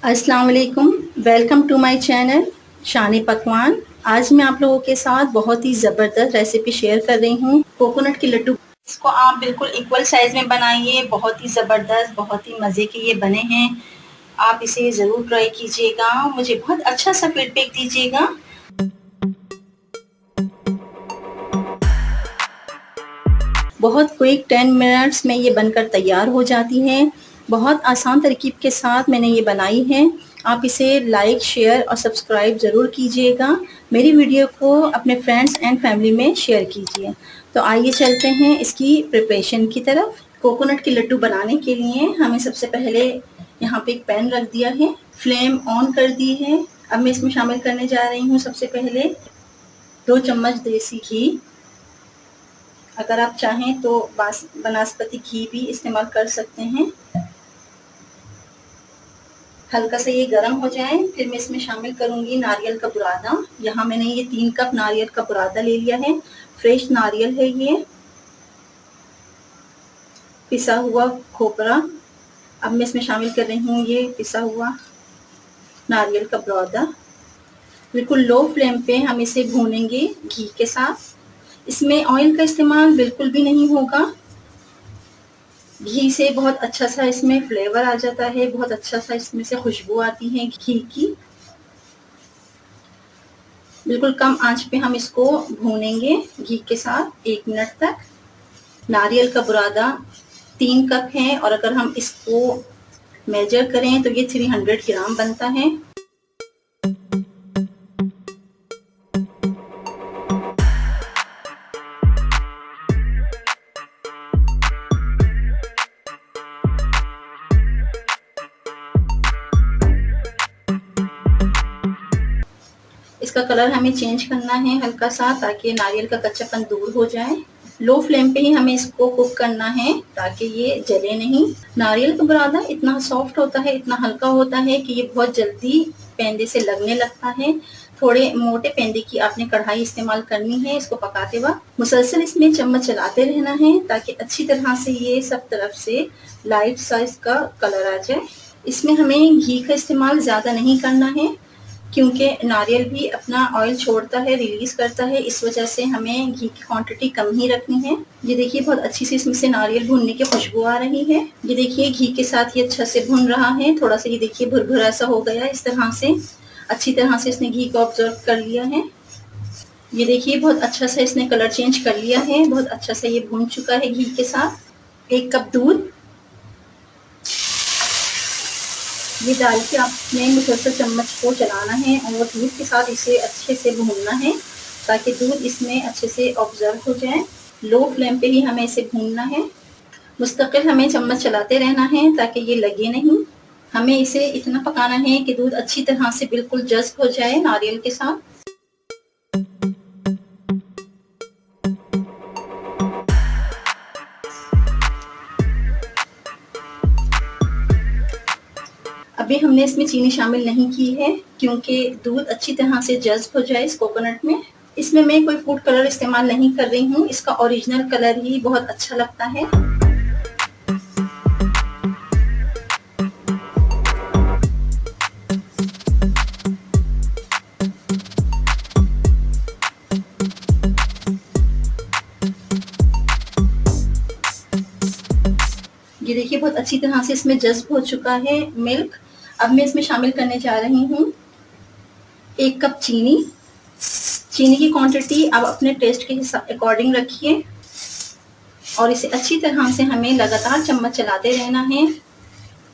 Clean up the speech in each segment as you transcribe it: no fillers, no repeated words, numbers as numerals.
अस्सलाम वालेकुम। Welcome to my channel शानी पकवान। आज मैं आप लोगों के साथ बहुत ही ज़बरदस्त रेसिपी शेयर कर रही हूँ, कोकोनट के लड्डू। इसको आप बिल्कुल इक्वल साइज़ में बनाइए, बहुत ही ज़बरदस्त, बहुत ही मज़े के ये बने हैं। आप इसे ज़रूर ट्राई कीजिएगा, मुझे बहुत अच्छा सा फीडबैक दीजिएगा। बहुत क्विक 10 मिनट्स में ये बनकर तैयार हो जाती हैं। बहुत आसान तरकीब के साथ मैंने ये बनाई है। आप इसे लाइक, शेयर और सब्सक्राइब ज़रूर कीजिएगा। मेरी वीडियो को अपने फ्रेंड्स एंड फैमिली में शेयर कीजिए। तो आइए चलते हैं इसकी प्रिपरेशन की तरफ। कोकोनट के लड्डू बनाने के लिए हमें सबसे पहले यहाँ पे एक पैन रख दिया है, फ्लेम ऑन कर दी है। अब मैं इसमें शामिल करने जा रही हूँ सबसे पहले 2 चम्मच देसी घी। अगर आप चाहें तो बनास्पति घी भी इस्तेमाल कर सकते हैं। हल्का सा ये गर्म हो जाए, फिर मैं इसमें शामिल करूंगी नारियल का बुरादा। यहाँ मैंने ये 3 कप नारियल का बुरादा ले लिया है। फ्रेश नारियल है ये, पिसा हुआ खोपरा। अब मैं इसमें शामिल कर रही हूँ ये पिसा हुआ नारियल का बुरादा। बिल्कुल लो फ्लेम पे हम इसे भूनेंगे घी के साथ। इसमें ऑयल का इस्तेमाल बिल्कुल भी नहीं होगा। घी से बहुत अच्छा सा इसमें फ्लेवर आ जाता है, बहुत अच्छा सा इसमें से खुशबू आती है घी की। बिल्कुल कम आंच पे हम इसको भूनेंगे घी के साथ 1 मिनट तक। नारियल का बुरादा 3 कप है और अगर हम इसको मेजर करें तो ये 300 ग्राम बनता है। इसका कलर हमें चेंज करना है हल्का सा, ताकि नारियल का कच्चापन दूर हो जाए। लो फ्लेम पे ही हमें इसको कुक करना है ताकि ये जले नहीं। नारियल का बुरादा इतना सॉफ्ट होता है, इतना हल्का होता है कि ये बहुत जल्दी पेंदे से लगने लगता है। थोड़े मोटे पेंदे की आपने कढ़ाई इस्तेमाल करनी है इसको पकाते वक्त। मुसलसल इसमें चम्मच चलाते रहना है ताकि अच्छी तरह से ये सब तरफ से लाइट सा इसका कलर आ जाए। इसमें हमें घी का इस्तेमाल ज़्यादा नहीं करना है, क्योंकि नारियल भी अपना ऑयल छोड़ता है, रिलीज करता है। इस वजह से हमें घी की क्वांटिटी कम ही रखनी है। ये देखिए बहुत अच्छी से इसमें से नारियल भूनने की खुशबू आ रही है। ये देखिए घी के साथ ये अच्छा से भुन रहा है। थोड़ा सा ये देखिए भुरभुरा सा हो गया। इस तरह से अच्छी तरह से इसने घी को ऑब्जर्व कर लिया है। ये देखिए बहुत अच्छा सा इसने कलर चेंज कर लिया है, बहुत अच्छा सा ये भून चुका है घी के साथ। 1 कप दूध ये डाल के आपने मुसलसल चम्मच को चलाना है और दूध के साथ इसे अच्छे से भूनना है ताकि दूध इसमें अच्छे से ऑब्जर्व हो जाए। लो फ्लेम पे ही हमें इसे भूनना है। मुस्तकिल हमें चम्मच चलाते रहना है ताकि ये लगे नहीं। हमें इसे इतना पकाना है कि दूध अच्छी तरह से बिल्कुल जज़्ब हो जाए नारियल के साथ। अभी हमने इसमें चीनी शामिल नहीं की है क्योंकि दूध अच्छी तरह से जज़्ब हो जाए इस कोकोनट में। इसमें मैं कोई फूड कलर इस्तेमाल नहीं कर रही हूँ, इसका ओरिजिनल कलर ही बहुत अच्छा लगता है। ये देखिए बहुत अच्छी तरह से इसमें जज़्ब हो चुका है मिल्क। अब मैं इसमें शामिल करने जा रही हूँ 1 कप चीनी। चीनी की क्वांटिटी आप अपने टेस्ट के अकॉर्डिंग रखिए और इसे अच्छी तरह से हमें लगातार चम्मच चलाते रहना है।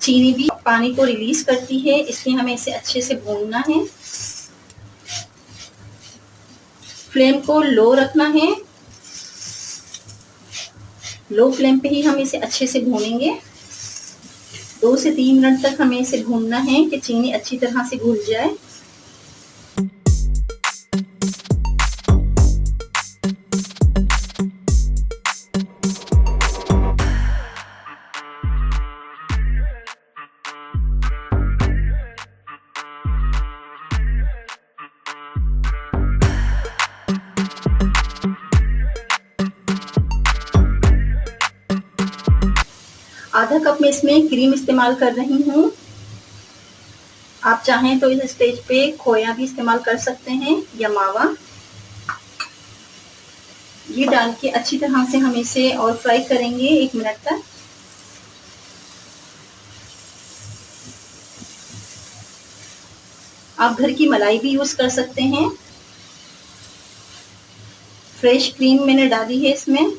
चीनी भी पानी को रिलीज करती है, इसलिए हमें इसे अच्छे से भूनना है। फ्लेम को लो रखना है। लो फ्लेम पे ही हम इसे अच्छे से भूनेंगे। 2 से 3 मिनट तक हमें इसे भूनना है कि चीनी अच्छी तरह से घुल जाए। आधा कप में इसमें क्रीम इस्तेमाल कर रही हूँ। आप चाहें तो इस स्टेज पे खोया भी इस्तेमाल कर सकते हैं या मावा। ये डाल के अच्छी तरह से हम इसे और फ्राई करेंगे 1 मिनट तक। आप घर की मलाई भी यूज कर सकते हैं। फ्रेश क्रीम मैंने डाली है इसमें।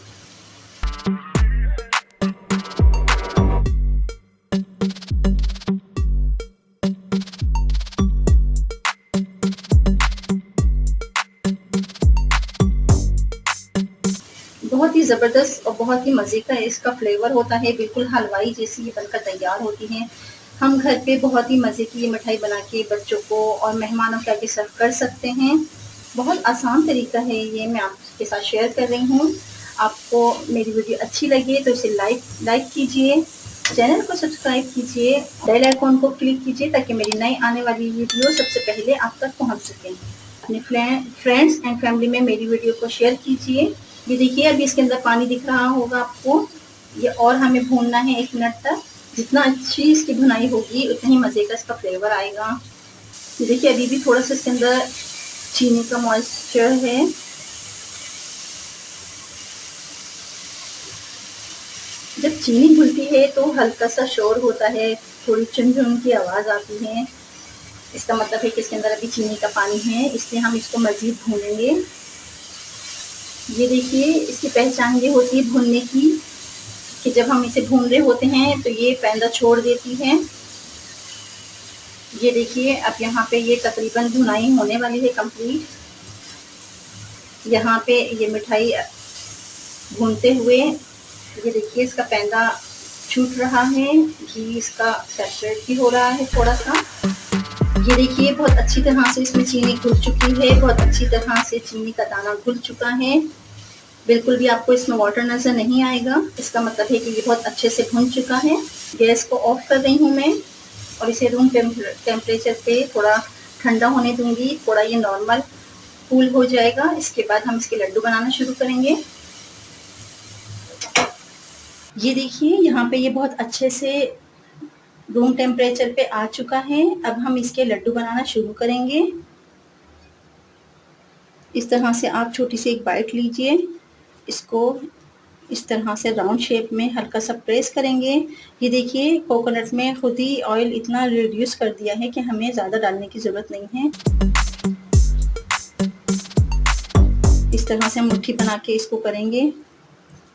बहुत ही ज़बरदस्त और बहुत ही मज़े का इसका फ्लेवर होता है, बिल्कुल हलवाई जैसी ये बनकर तैयार होती है। हम घर पे बहुत ही मज़े की ये मिठाई बना के बच्चों को और मेहमानों के आगे सर्व कर सकते हैं। बहुत आसान तरीका है ये, मैं आपके साथ शेयर कर रही हूँ। आपको मेरी वीडियो अच्छी लगे तो इसे लाइक कीजिए, चैनल को सब्सक्राइब कीजिए, बेल आइकॉन को क्लिक कीजिए ताकि मेरी नई आने वाली वीडियो सबसे पहले आप तक पहुँच सकें। अपने फ्रेंड्स एंड फैमिली में मेरी वीडियो को शेयर कीजिए। ये देखिए अभी इसके अंदर पानी दिख रहा होगा आपको। ये और हमें भूनना है 1 मिनट तक। जितना अच्छी इसकी भुनाई होगी उतना ही मज़े का इसका फ्लेवर आएगा। ये देखिए अभी भी थोड़ा सा इसके अंदर चीनी का मॉइस्चर है। जब चीनी घुलती है तो हल्का सा शोर होता है, थोड़ी चुन-चुन की आवाज़ आती है। इसका मतलब है कि इसके अंदर अभी चीनी का पानी है, इसलिए हम इसको मज़ीद भूनेंगे। ये देखिए इसकी पहचान ये होती है भूनने की कि जब हम इसे भून रहे होते हैं तो ये पैंदा छोड़ देती है। ये देखिए अब यहाँ पे ये तकरीबन भुनाई होने वाली है कंप्लीट। यहाँ पे ये मिठाई भूनते हुए ये देखिए इसका पैंदा छूट रहा है, घी इसका सेपरेट भी हो रहा है थोड़ा सा। ये देखिए बहुत अच्छी तरह से इसमें चीनी घुल चुकी है, बहुत अच्छी तरह से चीनी का दाना घुल चुका है। बिल्कुल भी आपको इसमें वाटर नज़र नहीं आएगा, इसका मतलब है कि ये बहुत अच्छे से भुन चुका है। गैस को ऑफ कर रही हूँ मैं और इसे रूम टेम्परेचर पे थोड़ा ठंडा होने दूंगी। थोड़ा ये नॉर्मल कूल हो जाएगा, इसके बाद हम इसके लड्डू बनाना शुरू करेंगे। ये देखिए यहाँ पे ये बहुत अच्छे से रूम टेम्परेचर पे आ चुका है। अब हम इसके लड्डू बनाना शुरू करेंगे। इस तरह से आप छोटी सी एक बाइट लीजिए, इसको इस तरह से राउंड शेप में हल्का सा प्रेस करेंगे। ये देखिए कोकोनट में खुद ही ऑयल इतना रिड्यूस कर दिया है कि हमें ज़्यादा डालने की ज़रूरत नहीं है। इस तरह से हम मुट्ठी बना के इसको करेंगे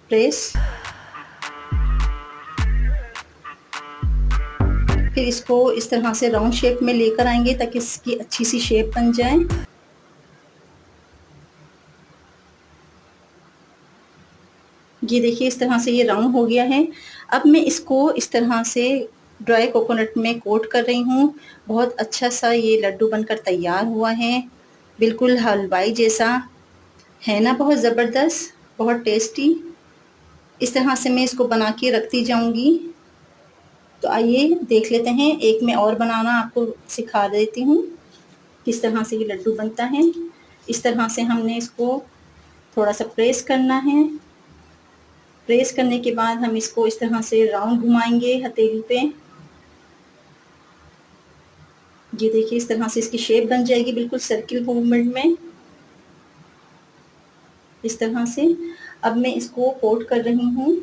प्रेस। फिर इसको इस तरह से राउंड शेप में लेकर आएंगे ताकि इसकी अच्छी सी शेप बन जाए। ये देखिए इस तरह से ये राउंड हो गया है। अब मैं इसको इस तरह से ड्राई कोकोनट में कोट कर रही हूँ। बहुत अच्छा सा ये लड्डू बनकर तैयार हुआ है, बिल्कुल हलवाई जैसा है ना, बहुत ज़बरदस्त, बहुत टेस्टी। इस तरह से मैं इसको बना के रखती जाऊँगी। तो आइए देख लेते हैं, एक मैं और बनाना आपको सिखा देती हूँ किस तरह से ये लड्डू बनता है। इस तरह से हमने इसको थोड़ा सा प्रेस करना है। प्रेस करने के बाद हम इसको इस तरह से राउंड घुमाएंगे हथेली पे। ये देखिए इस तरह से इसकी शेप बन जाएगी बिल्कुल सर्किल मूवमेंट में, इस तरह से। अब मैं इसको कोट कर रही हूँ।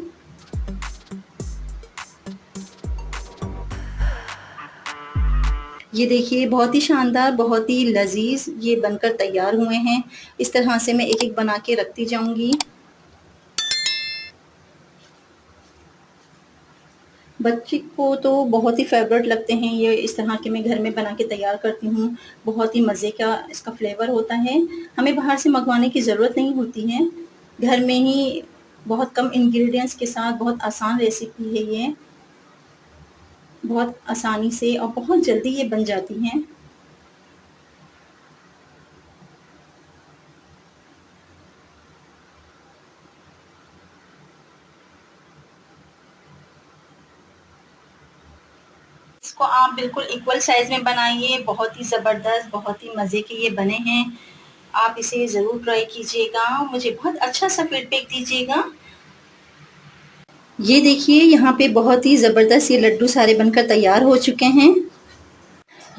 ये देखिए बहुत ही शानदार, बहुत ही लजीज ये बनकर तैयार हुए हैं। इस तरह से मैं एक एक बना के रखती जाऊंगी। बच्चे को तो बहुत ही फेवरेट लगते हैं ये, इस तरह के मैं घर में बना के तैयार करती हूँ। बहुत ही मज़े का इसका फ्लेवर होता है, हमें बाहर से मंगवाने की ज़रूरत नहीं होती है। घर में ही बहुत कम इंग्रेडिएंट्स के साथ बहुत आसान रेसिपी है ये, बहुत आसानी से और बहुत जल्दी ये बन जाती हैं। इसको आप बिल्कुल इक्वल साइज़ में बनाइए, बहुत ही ज़बरदस्त, बहुत ही मज़े के ये बने हैं। आप इसे ज़रूर ट्राई कीजिएगा, मुझे बहुत अच्छा सा फीडबैक दीजिएगा। ये देखिए यहाँ पे बहुत ही ज़बरदस्त ये लड्डू सारे बनकर तैयार हो चुके हैं।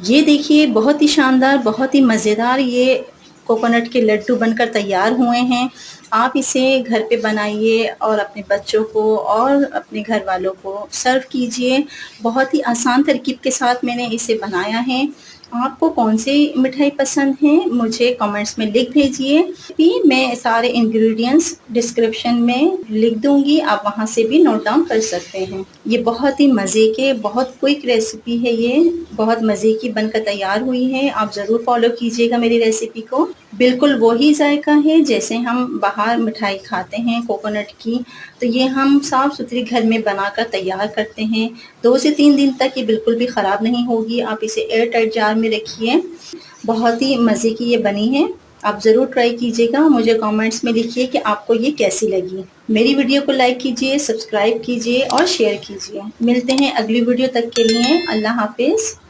ये देखिए बहुत ही शानदार, बहुत ही मज़ेदार ये कोकोनट के लड्डू बनकर तैयार हुए हैं। आप इसे घर पे बनाइए और अपने बच्चों को और अपने घर वालों को सर्व कीजिए। बहुत ही आसान तरकीब के साथ मैंने इसे बनाया है। आपको कौन-सी मिठाई पसंद है मुझे कमेंट्स में लिख भेजिए। भी मैं सारे इंग्रीडिएंट्स डिस्क्रिप्शन में लिख दूँगी, आप वहाँ से भी नोट डाउन कर सकते हैं। ये बहुत ही मज़े के, बहुत क्विक रेसिपी है ये, बहुत मज़े की बनकर तैयार हुई है। आप ज़रूर फ़ॉलो कीजिएगा मेरी रेसिपी को। बिल्कुल वही ज़ायका है जैसे हम बाहर मिठाई खाते हैं कोकोनट की, तो ये हम साफ़-सुथरी घर में बनाकर तैयार करते हैं। 2 से 3 दिन तक ये बिल्कुल भी ख़राब नहीं होगी। आप इसे एयर टाइट जार में रखिए। बहुत ही मज़े की ये बनी है। आप ज़रूर ट्राई कीजिएगा। मुझे कमेंट्स में लिखिए कि आपको ये कैसी लगी। मेरी वीडियो को लाइक कीजिए, सब्सक्राइब कीजिए और शेयर कीजिए। मिलते हैं अगली वीडियो तक के लिए। अल्लाह हाफ़िज़।